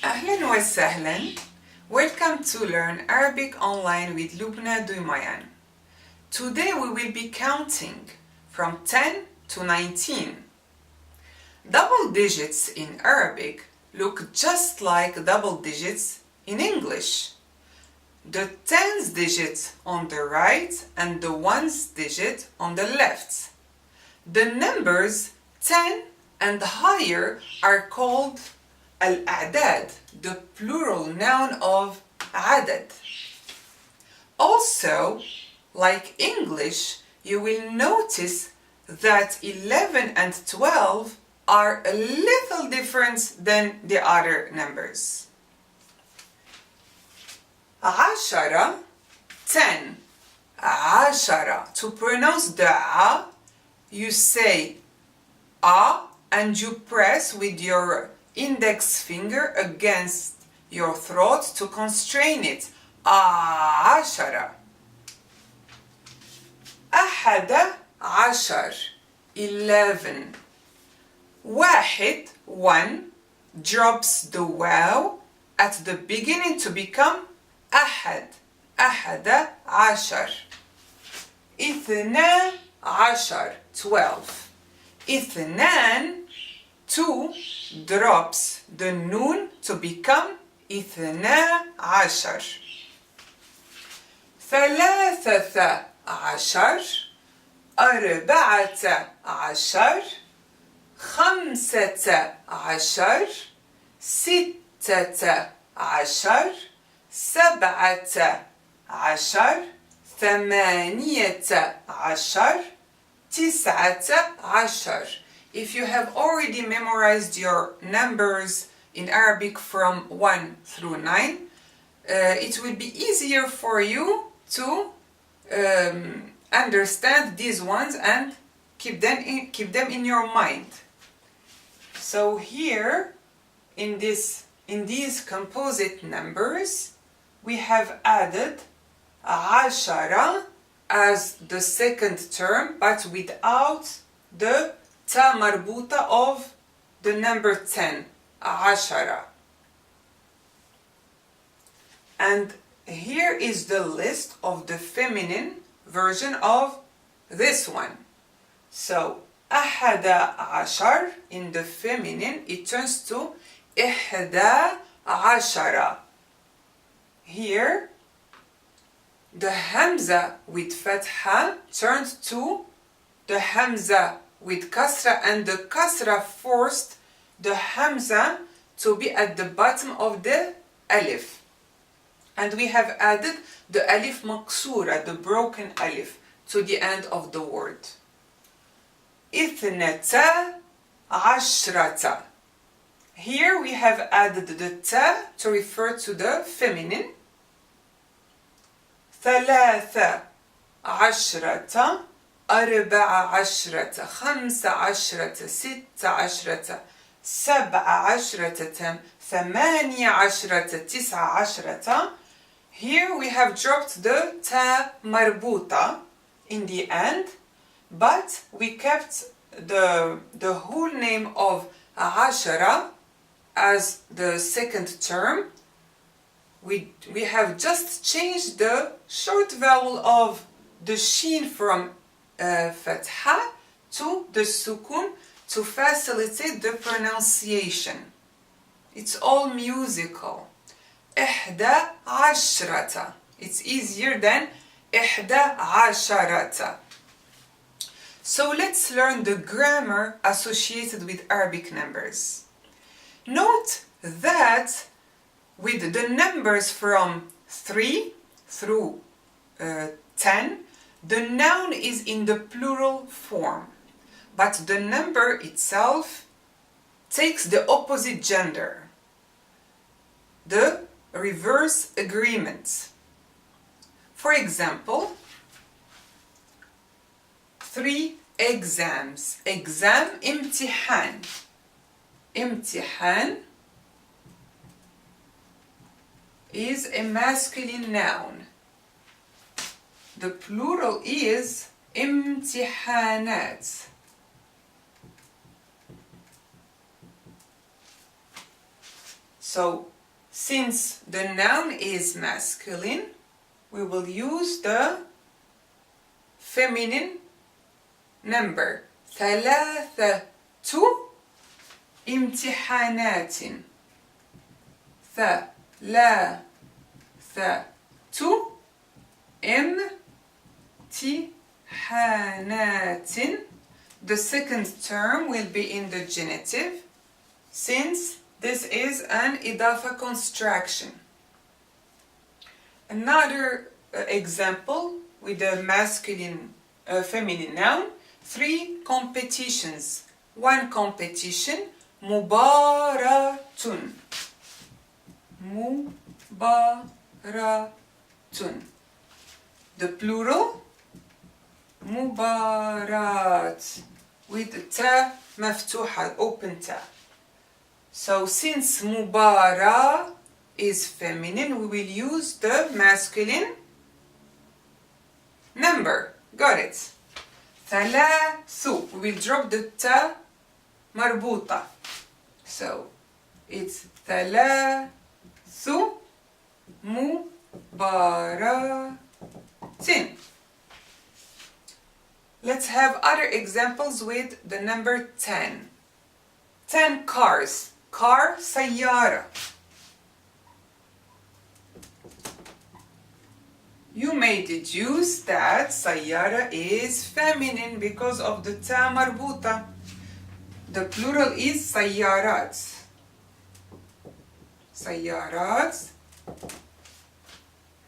أهلا وسهلا. Welcome to Learn Arabic Online with Lubna Duymayan. Today we will be counting from 10 to 19. Double digits in Arabic look just like double digits in English. The tens digit on the right and the ones digit on the left. The numbers 10 and higher are called الأعداد, the plural noun of عدد. Also, like English, you will notice that 11 and 12 are a little different than the other numbers. عشرة, 10. عشرة. To pronounce the a, you say a and you press with your index finger against your throat to constrain it. عشرة. أحد عشر, 11. واحد, 1, drops the wow at the beginning to become أحد. أحد عشر. اثنا عشر, 12. اثنان, 2, drops the noon to become اثنا عشر. ثلاثة عشر, أربعة عشر. خمسة عشر. ستة عشر. سبعة عشر. ثمانية عشر. تسعة عشر. If you have already memorized your numbers in Arabic from 1 through 9, it will be easier for you to understand these ones and keep them in your mind. So here, in these composite numbers, we have added عشرة as the second term, but without the تا مربوطة of the number 10, عشرة. And here is the list of the feminine version of this one. So, أحد عشر, in the feminine, it turns to إحدى عشرة. Here, the hamza with fatha turned to the hamza with kasra, and the kasra forced the hamza to be at the bottom of the alif. And we have added the alif maqsura, the broken alif, to the end of the word. اثنتا عشرة. Here we have added the ta to refer to the feminine. ثلاثة عشرة. أربعة عشرة. خمسة عشرة. ستة عشرة. سبعة عشرة. ثمانية عشرة. تسعة عشرة. Here we have dropped the ta marbuta in the end, but we kept the whole name of عشرة as the second term. We have just changed the short vowel of the sheen from fatha to the sukun to facilitate the pronunciation. It's all musical. إحدى عشرة. It's easier than إحدى عشرة. So let's learn the grammar associated with Arabic numbers. Note that with the numbers from 3 through 10, the noun is in the plural form, but the number itself takes the opposite gender, the reverse agreement. For example, 3 exams. Exam, امتحان. امتحان is a masculine noun. The plural is امتحانات. So since the noun is masculine, we will use the feminine number. ثلاثة امتحانات. ثلاثة امتحانات. The second term will be in the genitive, since this is an إضافة construction. Another example with the masculine feminine noun, 3 competitions. One competition, مباراة. مباراة. The plural, مباراة, with تا مفتوحة, open تا. So since مباراة is feminine, we will use the masculine number. Got it? ثلاث. We will drop the تا مربوطة. So it's ثلاث مباراة. Let's have other examples with the number 10. 10 cars. Car, سيارة. You may deduce that سيارة is feminine because of the تا مربوطة. The plural is سيارات. سيارات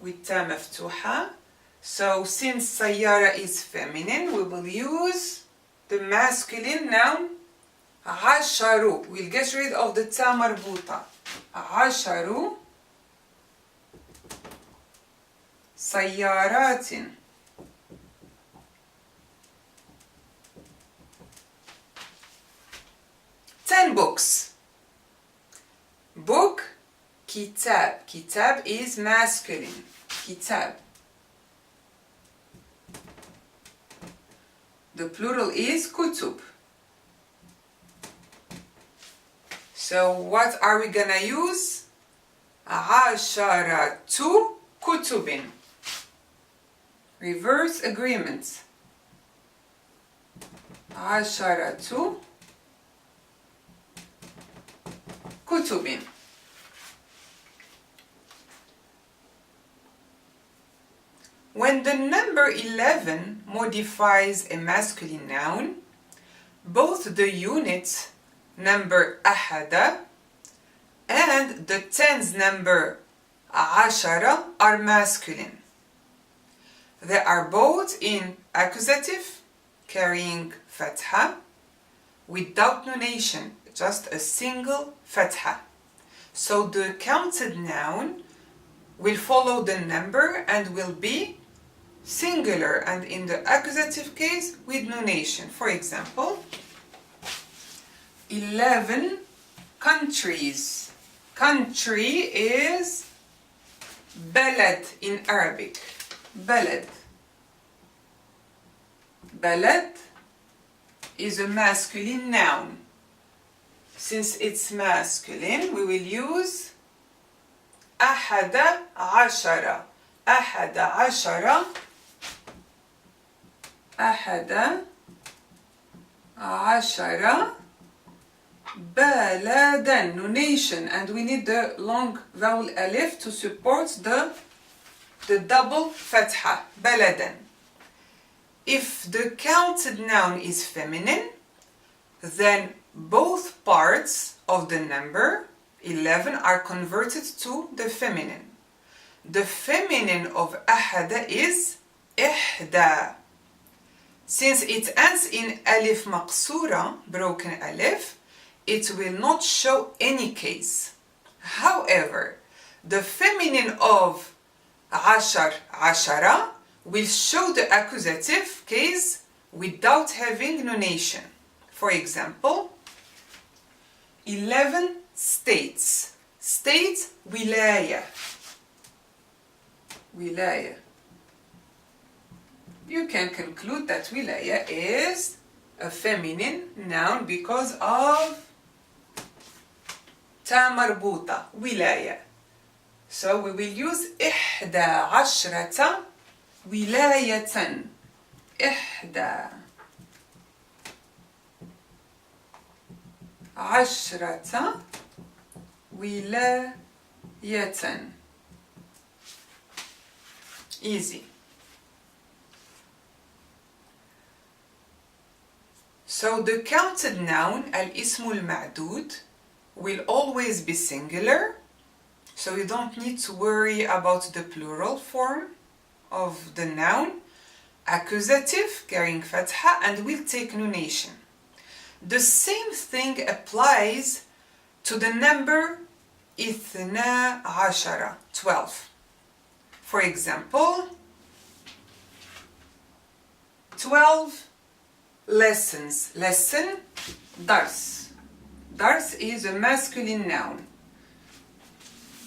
with تا مفتوحة. So since سيارة is feminine, we will use the masculine noun عشر. We'll get rid of the تا مربوطة. عشر سيارات. 10 books. Book, كتاب. كتاب is masculine. كتاب. The plural is كتب. So what are we gonna use? عشرة كتب. Reverse agreement. عشرة كتب. When the number 11 modifies a masculine noun, both the unit number أحد and the tens number عشرة are masculine. They are both in accusative, carrying فتحة, without nunation, just a single فتحة. So the counted noun will follow the number and will be singular, and in the accusative case with nunation. For example, 11 countries. Country is بلد in Arabic. بلد. بلد is a masculine noun. Since it's masculine, we will use أحد عشرة. أحد عشرة. أحد عشرة بلدا. Nunation, and we need the long vowel alif to support the double فتحة. بلدا. If the counted noun is feminine, then both parts of the number 11 are converted to the feminine. The feminine of أحد is إحدى. Since it ends in ألف مقصورة, broken ألف, it will not show any case. However, the feminine of عشر عشرة will show the accusative case without having nunation. For example, 11 states. State, ولاية. ولاية. You can conclude that ولاية is a feminine noun because of تا مربوطة ولاية. So we will use 11 ولاية. 11 ولاية. Easy. So the counted noun الاسم المعدود will always be singular, so you don't need to worry about the plural form of the noun. Accusative carrying fatha and will take nunation. The same thing applies to the number 12, 12. For example, 12 lessons. Lesson, dars. Dars is a masculine noun.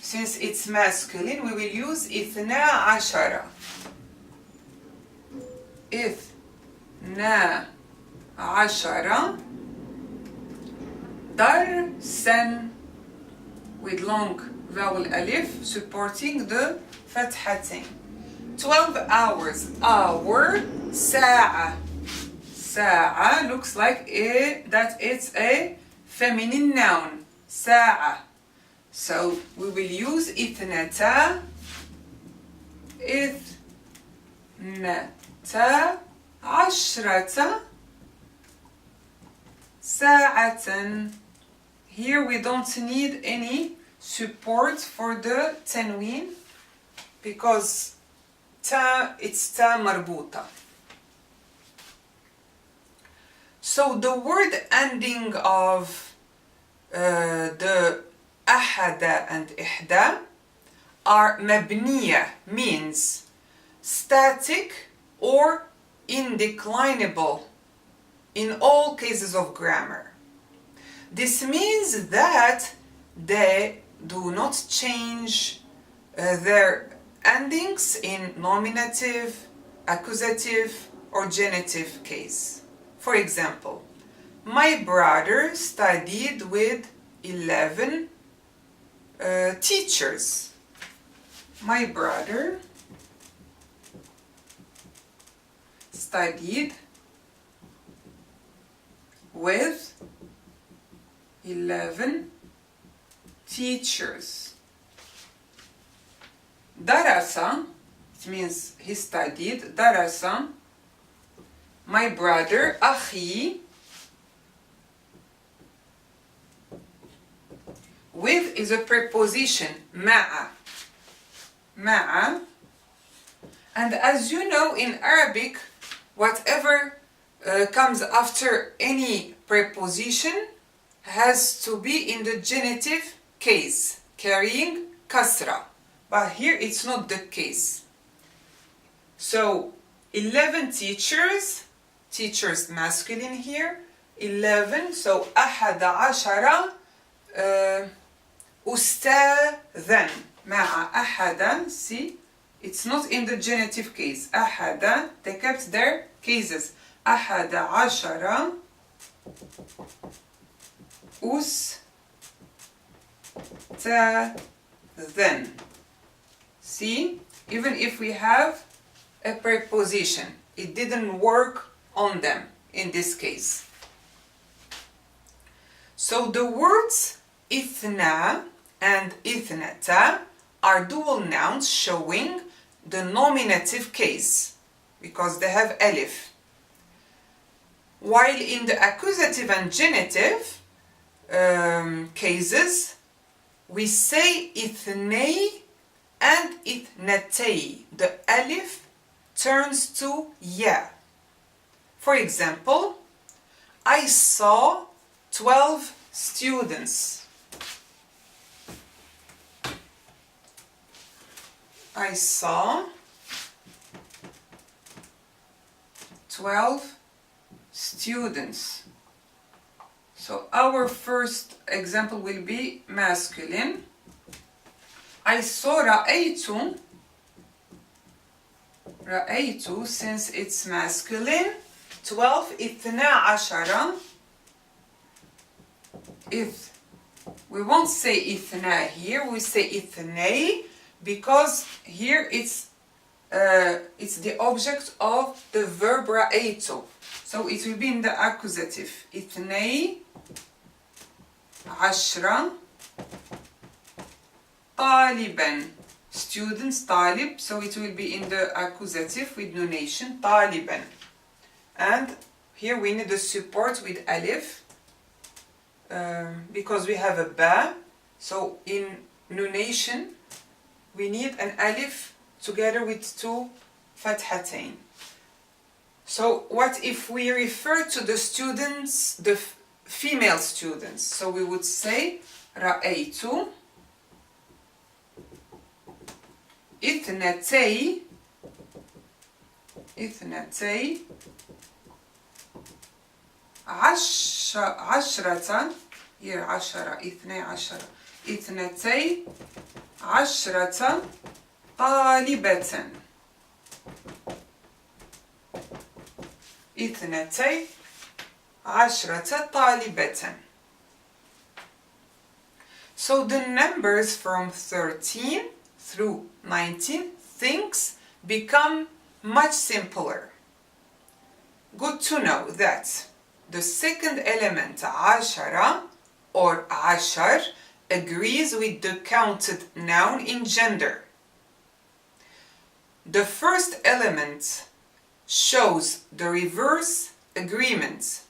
Since it's masculine, we will use 12. 12 درسا with long vowel alif supporting the fathatain. 12 hours. Hour. ساعة. ساعة looks like that it's a feminine noun. ساعة. So we will use 12 ساعة. Here we don't need any support for the tanween because it's ta marbuta. So the word ending of the ahada and ihda are mabniya, means static or indeclinable in all cases of grammar. This means that they do not change their endings in nominative, accusative, or genitive case. For example, my brother studied with 11 teachers. My brother studied with 11 teachers. Darasa, it means he studied. Darasa, my brother, أخي. With is a preposition, مع. مع. And as you know, in Arabic, whatever comes after any preposition has to be in the genitive case, carrying kasra. But here it's not the case. So 11 teachers, teachers masculine here, 11, so 11 أستاذا. مع أحدا, see, it's not in the genitive case. أحدا, they kept their cases. 11 أستاذا. See, even if we have a preposition, it didn't work on them in this case. So the words إثنى and إثنتا are dual nouns showing the nominative case because they have alif. While in the accusative and genitive cases, we say إثني and إثنتي. The alif turns to ya. For example, I saw 12 students. I saw 12 students. So our first example will be masculine. I saw رأيت. رأيت, since it's masculine. 12 12 we won't say إثنا here, we say إثني because here it's the object of the verb رأيت. So it will be in the accusative. إثني عشرة طالبا. Students, طالب, so it will be in the accusative with nunation, طالبا. And here we need the support with alif because we have a ba. So in nunation we need an alif together with two fathatain. So what if we refer to the students, the female students? So we would say رأيت اثنتي عشرة here عشرة اثني عشرة اثنتي عشرة طالبة اثنتي عشرة طالبة. So the numbers from 13 through 19 things become much simpler. Good to know that the second element عشرة or عشر agrees with the counted noun in gender. The first element shows the reverse agreement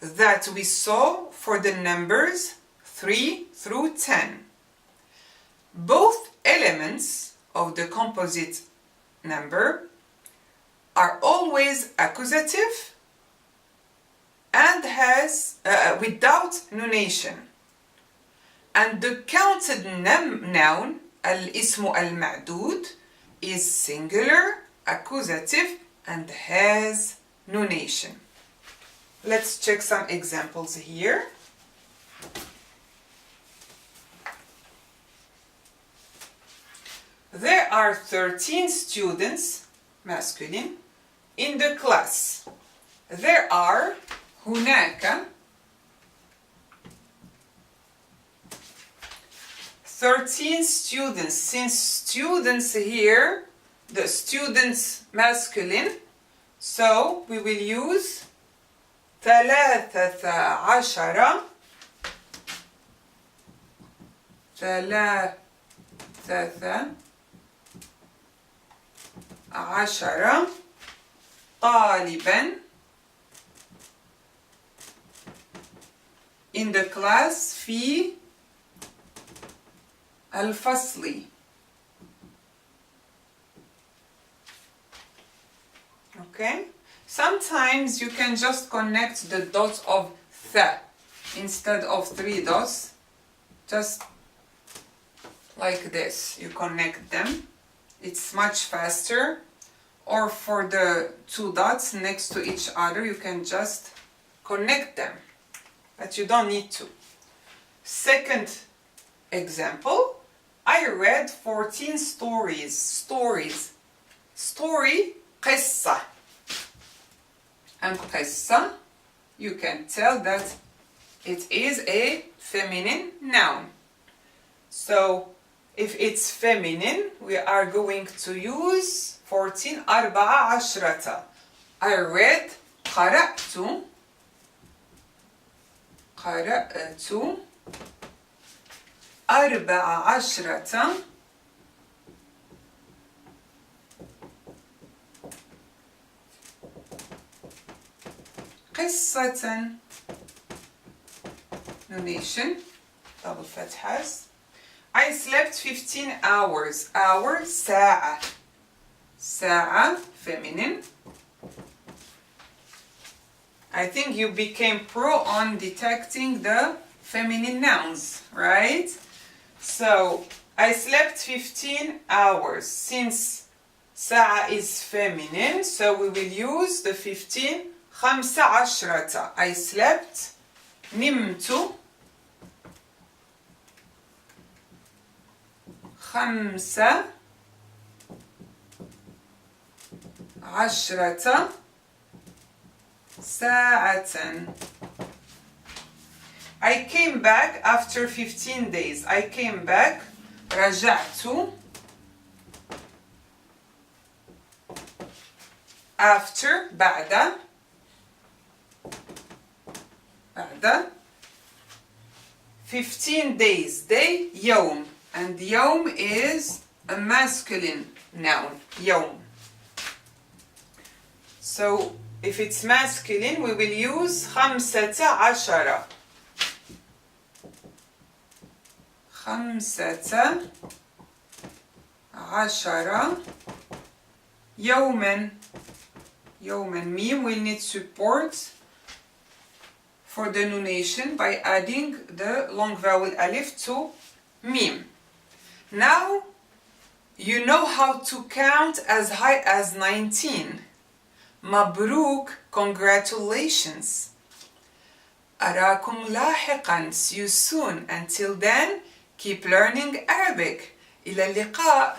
that we saw for the numbers 3 through 10. Both elements of the composite number are always accusative and has without nunation. And the counted noun الاسم المعدود is singular, accusative and has nunation. Let's check some examples here. There are 13 students, masculine, in the class. There are هناك 13 students. Since students here, the students masculine, so we will use ثلاثة عشر طالبا in the class في الفصل. Okay? Sometimes you can just connect the dots of th instead of 3 dots. Just like this. You connect them. It's much faster. Or for the 2 dots next to each other, you can just connect them. But you don't need to. Second example, I read 14 stories. Story, قصة. And قصة, you can tell that it is a feminine noun. So if it's feminine, we are going to use 14 أربعة عشرة. I read قرأت أربع عشرة قصة. Nunation, double فتحة. I slept 15 hours. Hour, ساعة. ساعة, feminine. I think you became pro on detecting the feminine nouns, right? So, I slept 15 hours. Since ساعة is feminine, so we will use the 15 خمسة عشرة. I slept. نمت خمسة عشرة ساعة. I came back after 15 days. I came back. رجعت. After. بعد. 15 days. Day. يوم. And يوم is a masculine noun. يوم. So if it's masculine, we will use 15. 15 يوما. يوما meme will need support for the nunation by adding the long vowel alif to meme. Now you know how to count as high as 19. مبروك, congratulations. أراكم لاحقا, see you soon. Until then, keep learning Arabic. إلى اللقاء.